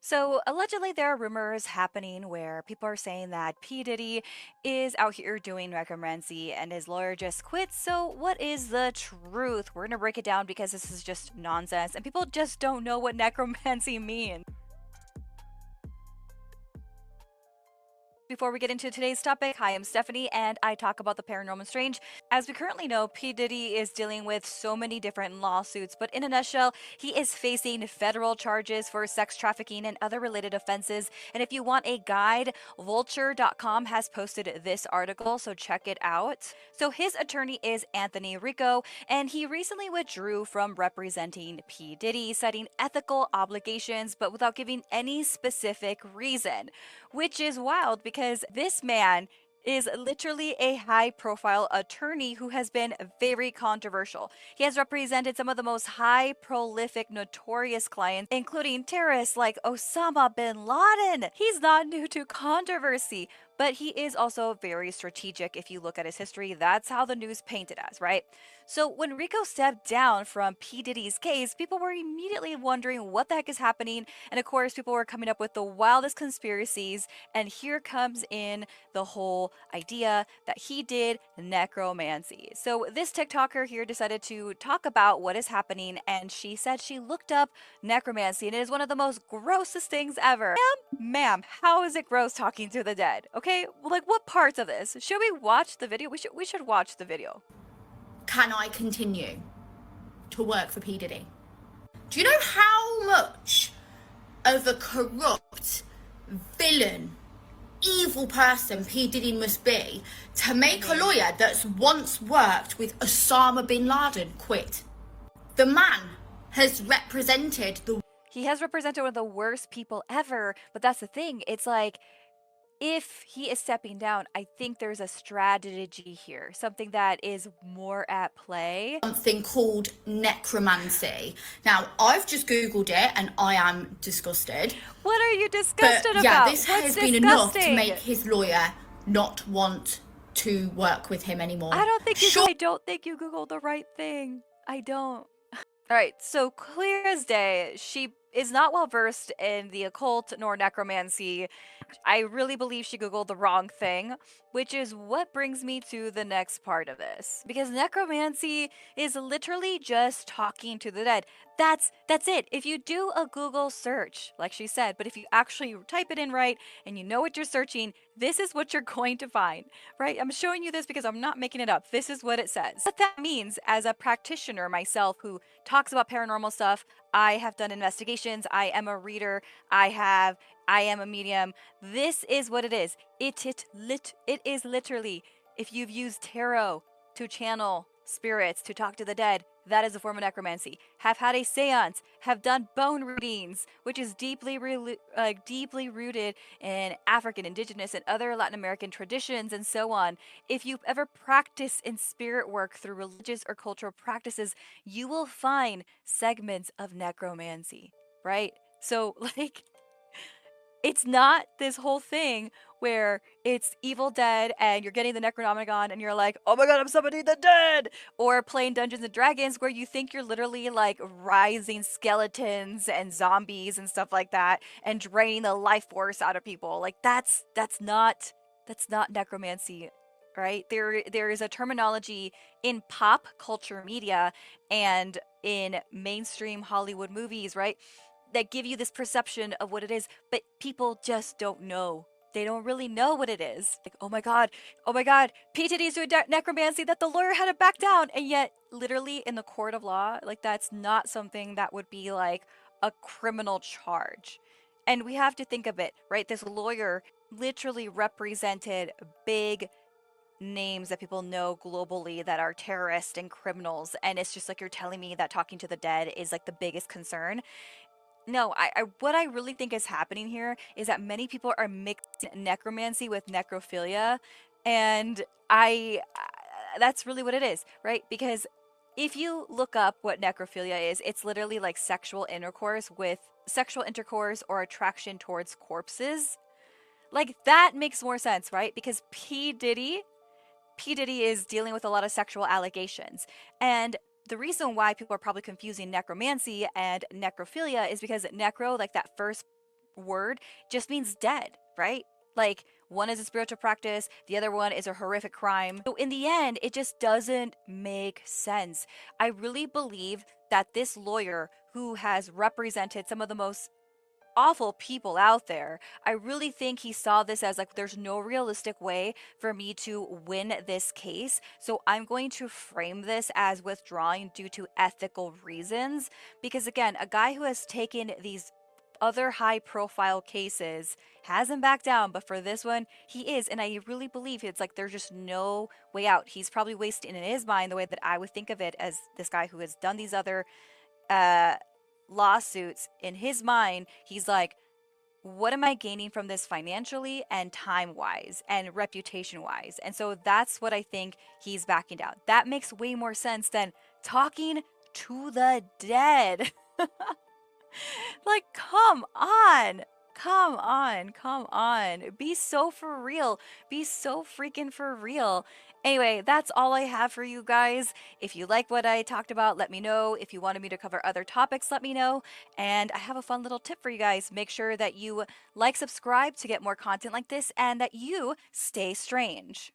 So allegedly, there are rumors happening where people are saying that P. Diddy is out here doing necromancy and his lawyer just quit. So, what is the truth? We're gonna break it down because this is just nonsense and people just don't know what necromancy means. Before we get into today's topic, hi, I'm Stephanie, and I talk about the paranormal and strange. As we currently know, P. Diddy is dealing with so many different lawsuits, but in a nutshell, he is facing federal charges for sex trafficking and other related offenses. And if you want a guide, vulture.com has posted this article, so check it out. So his attorney is Anthony Rico, and he recently withdrew from representing P. Diddy, citing ethical obligations, but without giving any specific reason, which is wild because this man is literally a high profile attorney who has been very controversial. He has represented some of the most high prolific notorious clients, including terrorists like Osama bin Laden. He's not new to controversy, but he is also very strategic. If you look at his history, that's how the news painted as, right? So when Rico stepped down from P. Diddy's case, people were immediately wondering what the heck is happening. And of course, people were coming up with the wildest conspiracies. And here comes in the whole idea that he did necromancy. So this TikToker here decided to talk about what is happening, and she said she looked up necromancy, and it is one of the most grossest things ever. Ma'am, how is it gross talking to the dead? Okay, like what parts of this? Should we watch the video? We should watch the video. Can I continue to work for P. Diddy? Do you know how much of a corrupt villain, evil person P. Diddy must be to make a lawyer that's once worked with Osama bin Laden quit? The man has represented the... He has represented one of the worst people ever, but that's the thing. It's like, if he is stepping down, I think there's a strategy here, something that is more at play. Something called necromancy. Now, I've just Googled it and I am disgusted. What are you disgusted but, about? yeah, this What's has disgusting? been enough to make his lawyer not want to work with him anymore. I don't think you Googled the right thing. I don't. Alright, so clear as day, she is not well versed in the occult nor necromancy. I really believe she Googled the wrong thing, which is what brings me to the next part of this. Because necromancy is literally just talking to the dead. That's it. If you do a Google search, like she said, but if you actually type it in right and you know what you're searching, this is what you're going to find, right? I'm showing you this because I'm not making it up. This is what it says. What that means, as a practitioner myself who talks about paranormal stuff, I have done investigations, I am a reader, I am a medium. This is what it is. It is literally, if you've used tarot to channel spirits, to talk to the dead, that is a form of necromancy. Have had a seance, have done bone readings, which is deeply rooted in African, indigenous, and other Latin American traditions, and so on. If you've ever practiced in spirit work through religious or cultural practices, you will find segments of necromancy, right? So, like, it's not this whole thing where it's Evil Dead and you're getting the Necronomicon and you're like, oh my god, I'm summoning the dead! Or playing Dungeons and Dragons where you think you're literally like rising skeletons and zombies and stuff like that and draining the life force out of people. Like that's not necromancy, right? There is a terminology in pop culture media and in mainstream Hollywood movies, right, that give you this perception of what it is, but people just don't know. They don't really know what it is. Like, oh my god, P. Diddy's doing necromancy, that the lawyer had to back down. And yet, literally in the court of law, like that's not something that would be like a criminal charge. And we have to think of it, right? This lawyer literally represented big names that people know globally that are terrorists and criminals. And it's just like you're telling me that talking to the dead is like the biggest concern. No, what I really think is happening here is that many people are mixing necromancy with necrophilia, and that's really what it is, right? Because if you look up what necrophilia is, it's literally like sexual intercourse or attraction towards corpses. Like that makes more sense, right? Because P. Diddy is dealing with a lot of sexual allegations, and the reason why people are probably confusing necromancy and necrophilia is because necro, like that first word just means dead, right? Like, one is a spiritual practice, the other one is a horrific crime. So, in the end, it just doesn't make sense. I really believe that this lawyer who has represented some of the most awful people out there. I really think he saw this as like, there's no realistic way for me to win this case. So I'm going to frame this as withdrawing due to ethical reasons. Because again, a guy who has taken these other high profile cases hasn't backed down, but for this one, he is. And I really believe it's like there's just no way out. He's probably wasting in his mind the way that I would think of it as this guy who has done these other uh lawsuits. In his mind, he's like, what am I gaining from this financially and time wise and reputation wise? And so that's what I think he's backing down. That makes way more sense than talking to the dead. Like, come on. Come on. Come on. Be so for real. Be so freaking for real. Anyway, that's all I have for you guys. If you like what I talked about, let me know. If you wanted me to cover other topics, let me know. And I have a fun little tip for you guys. Make sure that you like, subscribe to get more content like this, and that you stay strange.